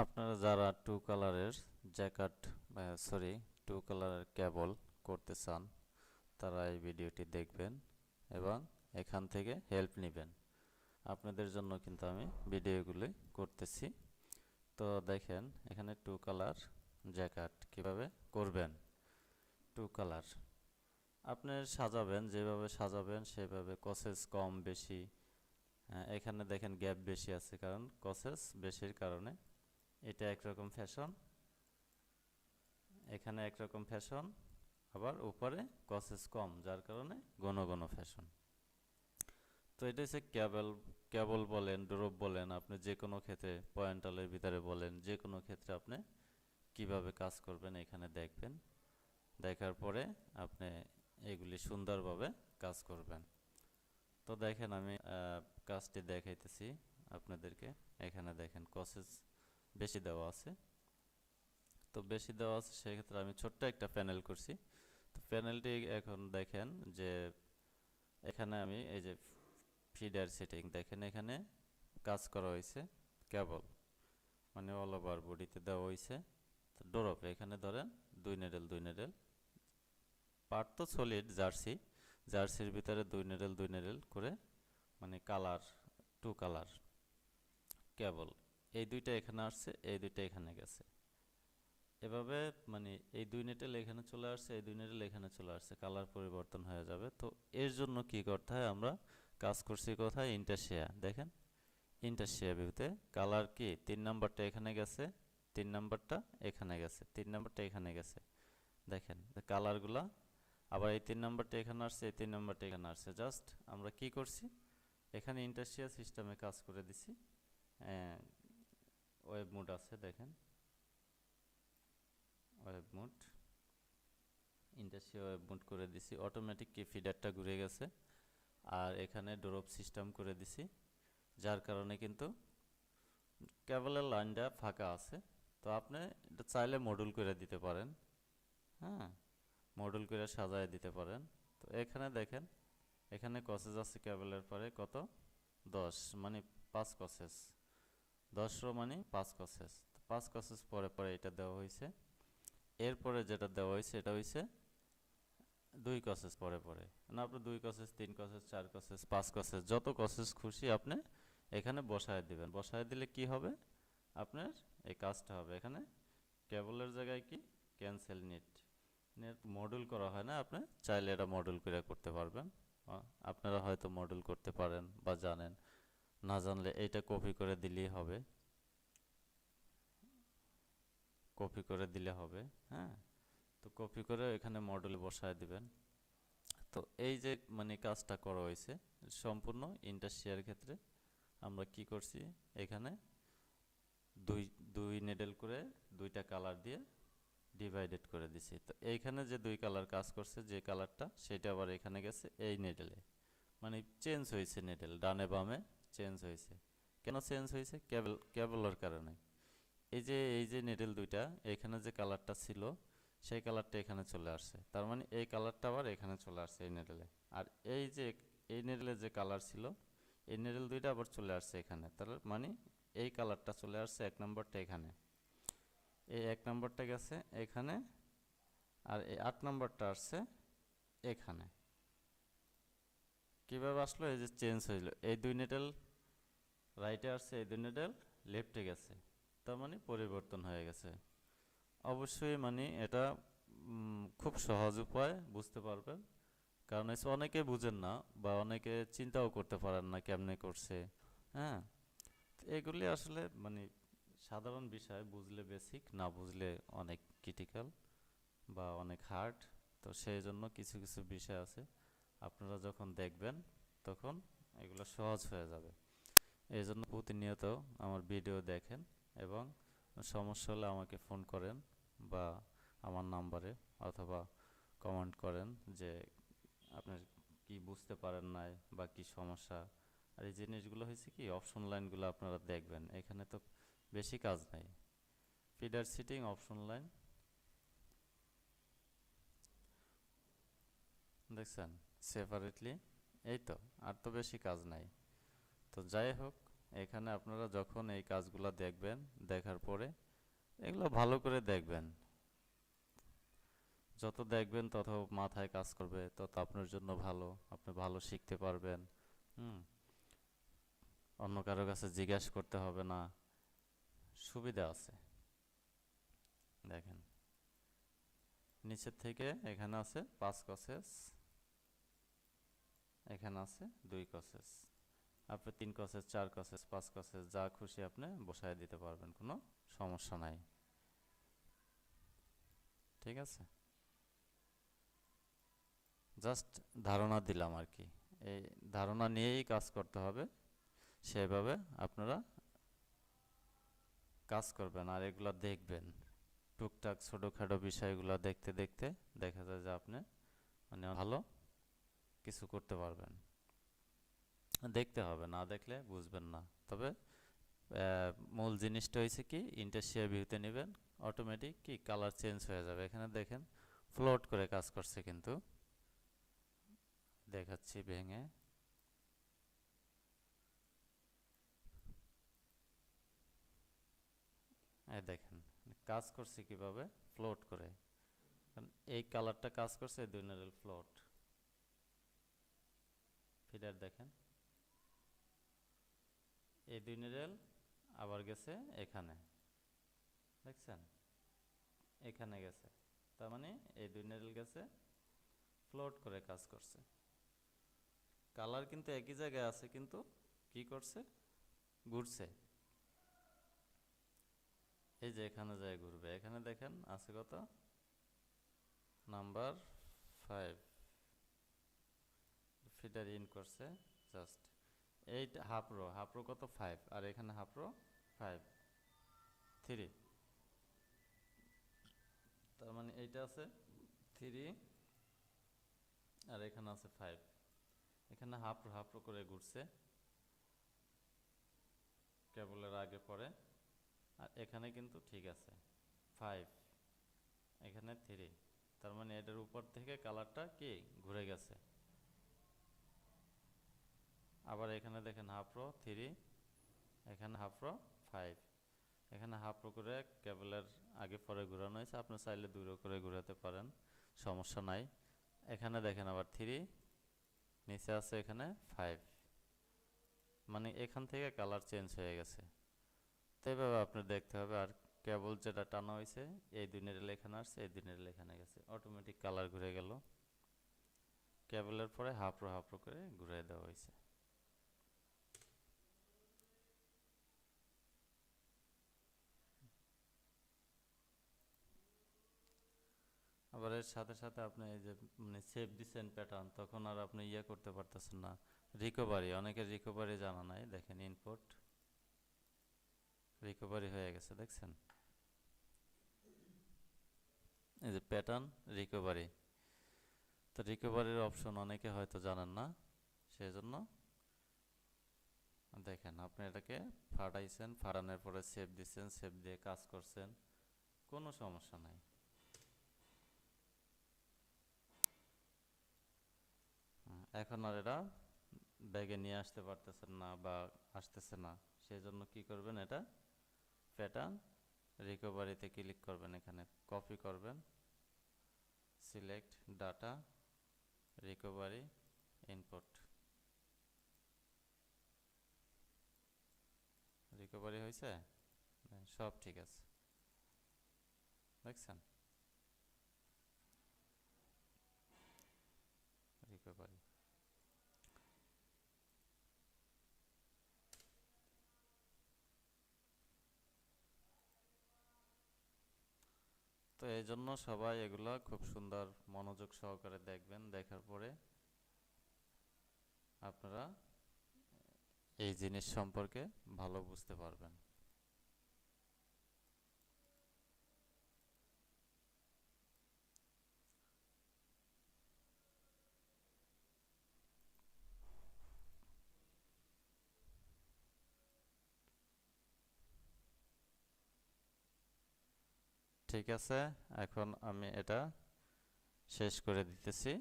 আপনারা যারা টু কালারের জ্যাকেট টু কালারের কেবল করতে চান তারা এই ভিডিওটি দেখবেন এবং এখান থেকে হেল্প নেবেন। আপনাদের জন্য কিন্তু আমি ভিডিওগুলি করতেছি। তো দেখেন এখানে টু কালার জ্যাকেট কিভাবে করবেন। টু কালার আপনি সাজাবেন, যেভাবে সাজাবেন সেভাবে, কসেস কম বেশি। এখানে দেখেন গ্যাপ বেশি আছে, কারণ কসেস বেশির কারণে এটা একরকম ফ্যাশন, এখানে একরকম ফ্যাশন, আবার উপরে কসেস কম যার কারণে ঘন ঘন ফ্যাশন। তো এটা হচ্ছে কেবল বলেন, ড্রপ বলেন, আপনি যে কোনো ক্ষেত্রে পয়েন্টালের ভিতরে বলেন, যে কোনো ক্ষেত্রে আপনি কিভাবে কাজ করবেন এখানে দেখবেন। দেখার পরে আপনি এগুলি সুন্দরভাবে কাজ করবেন। তো দেখেন আমি কাজটি দেখাইতেছি আপনাদেরকে। এখানে দেখেন কসেস বেশি দেওয়া আছে, তো বেশি দেওয়া আছে সেক্ষেত্রে আমি ছোট্ট একটা প্যানেল করছি। তো প্যানেলটি এখন দেখেন যে এখানে আমি এই যে ফিডার সেটিং দেখেন, এখানে কাজ করা হয়েছে কেবল, মানে অল ওভার বডিতে দেওয়া হয়েছে। তো ড্রপ এখানে ধরেন দুই নেডেল পার্ট তো সলিড জার্সির ভিতরে দুই নেডেল করে, মানে কালার টু কালার কেবল, এই দুইটা এখানে আসছে, এই দুইটা এখানে গেছে, এভাবে মানে এই দুই নেটেল এখানে চলে আসছে, এই দুই নেটেল এখানে চলে আসছে, কালার পরিবর্তন হয়ে যাবে। তো এর জন্য কি করতে হয়, আমরা কাজ করছি কোথায়, ইন্টারশিয়া। দেখেন ইন্টারশিয়া ভিউতে কালার কি 3 নাম্বারটা এখানে গেছে, 3 নাম্বারটা এখানে গেছে, 3 নাম্বারটা এখানে গেছে। দেখেন কালারগুলা আবার এই 3 নাম্বারটা এখানে আসছে, এই 3 নাম্বারটা এখানে আসছে। জাস্ট আমরা কি করছি, এখানে ইন্টারশিয়া সিস্টেমে কাজ করে দিছি। ওয়েব মোড আছে, দেখেন ওয়েব মোড, ইন্টারশিয়া ওয়েব মোড করে দিছি, অটোমেটিক কি ফিডারটা ঘুরে গেছে, আর এখানে ড্রপ সিস্টেম করে দিছি, যার কারণে কিন্তু কেবলের লাইনটা ফাঁকা আছে। তো আপনি এটা চাইলে মডিউল করে দিতে পারেন, হ্যাঁ, মডিউল করে সাজায় দিতে পারেন। তো এখানে দেখেন এখানে কসেস আছে কেবলের পরে কত, 10, মানে 5 কসেস, 10 রো মানে 5 কসেস। 5 কসেস পরে পরে এটা দেওয়া হয়েছে। এরপরে যেটা দেওয়া হয়েছে এটা হয়েছে 2 কসেস পরে পরে, না আপনি 2 কসেস, 3 কসেস, 4 কসেস, 5 কসেস, যত কসেস খুশি আপনি এখানে বসায় দিবেন। বসায় দিলে কি হবে, আপনার এই কাজটা হবে। এখানে কেবলের জায়গায় কি ক্যান্সেল নেট মডিউল করা হয় না, আপনি চাইলে এটা মডিউল করে করতে পারবেন। আপনারা হয়তো মডিউল করতে পারেন বা জানেন, না জানলে এইটা কপি করে দিলেই হবে, কপি করে দিলে হবে। হ্যাঁ, তো কপি করে এখানে মডিউলে বসায় দিবেন। তো এই যে মানে কাজটা করা হয়েছে সম্পূর্ণ ইন্টারশিয়ার ক্ষেত্রে আমরা কি করছি, এখানে দুই নেডেল করে দুইটা কালার দিয়ে ডিভাইডেড করে দিছি। তো এইখানে যে দুই কালার কাজ করছে, যে কালারটা সেটা আবার এখানে গেছে এই নেডেলে, মানে চেঞ্জ হয়েছে নেডেল, ডানে বামে চেঞ্জ হয়েছে। কেন চেঞ্জ হয়েছে, কেবলের কারণে। এই যে নেডেল দুইটা, এখানে যে কালারটা ছিল সেই কালারটা এখানে চলে আসছে, তার মানে এই কালারটা আবার এখানে চলে আসছে এই নেডেলে। আর এই নেডেলে যে কালার ছিল, এই নেডেল দুইটা আবার চলে আসছে এখানে, তার মানে এই কালারটা চলে আসছে 1 নম্বরটা এখানে, এই 1 নম্বরটা গেছে এখানে, আর এই 8 নম্বরটা আসছে এখানে। কিভাবে আসলো, এই যে চেঞ্জ হইলো, এই দুই নেডেল রাইটে আসছে, এই দুই নেডেল লেফটে গেছে, তার মানে পরিবর্তন হয়ে গেছে। অবশ্যই মানে এটা খুব সহজ উপায়, বুঝতে পারবেন, কারণ এসে অনেকে বুঝেন না বা অনেকে চিন্তাও করতে পারেন না কেমনে করছে। হ্যাঁ, এগুলি আসলে মানে সাধারণ বিষয়, বুঝলে বেসিক, না বুঝলে অনেক ক্রিটিক্যাল বা অনেক হার্ড। তো সেই জন্য কিছু কিছু বিষয় আছে, আপনারা যখন দেখবেন তখন এগুলো সহজ হয়ে যাবে। এই জন্য প্রতিনিয়ত আমার ভিডিও দেখেন এবং সমস্যা হলে আমাকে ফোন করেন বা আমার নাম্বারে, অথবা কমেন্ট করেন যে আপনার কি বুঝতে পারেন নাই বা কি সমস্যা। আর এই জিনিসগুলো হয়েছে কি, অপশন লাইনগুলো আপনারা দেখবেন, এখানে তো বেশি কাজ নাই, ফিডার সিটিং, অপশন লাইন দেখছেন সেপারেটলি, এই তো, আর তো বেশি কাজ নাই। তো যাই হোক, এখানে আপনারা যখন এই কাজগুলো দেখবেন, দেখার পরে এগুলো ভালো করে দেখবেন। যত দেখবেন তত মাথায় কাজ করবে, তত আপনার জন্য ভালো, আপনি ভালো শিখতে পারবেন। হুম, অন্য কারো কাছে জিজ্ঞাসা করতে হবে না, সুবিধা আছে। দেখেন নিচের থেকে এখানে আছে 5 কসেস, এখানে আছে 2 কসেস। আপনি 3 কসেস, 4 কসেস, 5 কসেস যা খুশি আপনি বসায় দিতে পারবেন, কোনো সমস্যা নাই। ঠিক আছে, জাস্ট ধারণা দিলাম আর কি। এই ধারণা নিয়েই কাজ করতে হবে, সেভাবে আপনারা কাজ করবেন আর এগুলো দেখবেন। টুকটাক ছোটোখাটো বিষয়গুলো দেখতে দেখতে দেখা যায় যে আপনি মানে ভালো কিছু করতে পারবেন। দেখতে হবে, না দেখলে বুঝবেন না। তবে মূল জিনিসটা হয়েছে কি, ইন্টারশিয়া ভিউতে নেবেন, অটোমেটিক কি কালার চেঞ্জ হয়ে যাবে। এখানে দেখেন ফ্লোট করে কাজ করছে, কিন্তু দেখাচ্ছি ভেঙে। এই দেখেন কাজ করছে কিভাবে, ফ্লোট করে। কারণ এই কালারটা কাজ করছে দুই নারেল ফ্লোট। ফিডার দেখেন, এই দুই নারেল আবার গেছে এখানে, দেখছেন এখানে গেছে, তার মানে এই দুই নারেল গেছে ফ্লোট করে কাজ করছে। কালার কিন্তু একই জায়গায় আছে, কিন্তু কি করছে, ঘুরছে। এই যে এখানে যায় ঘুরবে, এখানে দেখেন আছে কত, নাম্বার 5, ফিডার ইন করছে জাস্ট। এইটা হাফ রো কত 5, আর এখানে হাফ রো 5, 3, তার মানে এইটা আছে 3 আর এখানে আছে 5। এখানে হাফ রো করে ঘুরছে কেবলের আগে পরে, আর এখানে কিন্তু ঠিক আছে 5, এখানে 3, তার মানে এটার উপর থেকে কালারটা কি ঘুরে গেছে। আবার এখানে দেখেন হাফ রো 3, এখানে হাফ রো 5, এখানে হাফ রো করে কেবলের আগে পরে ঘোরানো হয়েছে। আপনি চাইলে 2 রো করে ঘোরাতে পারেন, সমস্যা নাই। এখানে দেখেন আবার 3, নিচে আছে এখানে 5, মানে এখান থেকে কালার চেঞ্জ হয়ে গেছে। তো এইভাবে আপনার দেখতে হবে। আর কেবল যেটা টানা হয়েছে, এই দুই নেটের এখানে আসছে, এই দুই নেটের এখানে গেছে, অটোমেটিক কালার ঘুরে গেল। কেবলের পরে হাফ রো করে ঘুরে দেওয়া হয়েছে। আবার এর সাথে সাথে আপনি এই যে মানে সেভ দিচ্ছেন প্যাটার্ন, তখন আর আপনি ইয়ে করতে পারতেছেন না। রিকভারি, অনেকের রিকভারি জানা নাই। দেখেন ইনপুট রিকভারি হয়ে গেছে, দেখছেন এই যে প্যাটার্ন রিকভারি। তো রিকভারির অপশন অনেকে হয়তো জানেন না, সেই জন্য দেখেন আপনি এটাকে ফাটাইছেন, ফাটানোর পরে সেভ দিচ্ছেন, সেভ দিয়ে কাজ করছেন, কোনো সমস্যা নাই। এখন আর এটা ব্যাগে নিয়ে আসতে পারতেছেন না বা আসতেছে না, সেই জন্য কি করবেন, এটা প্যাটার্ন রিকভারিতে ক্লিক করবেন, এখানে কপি করবেন, select data, recovery, input. Recovery হয়েছে, সব ঠিক আছে, দেখছেন রিকভারি। তো এই জন্য সবাই এগুলা খুব সুন্দর মনোযোগ সহকারে দেখবেন, দেখার পরে আপনারা এই জিনিস সম্পর্কে ভালো বুঝতে পারবেন। ঠিক আছে, এখন আমি এটা শেষ করে দিতেছি।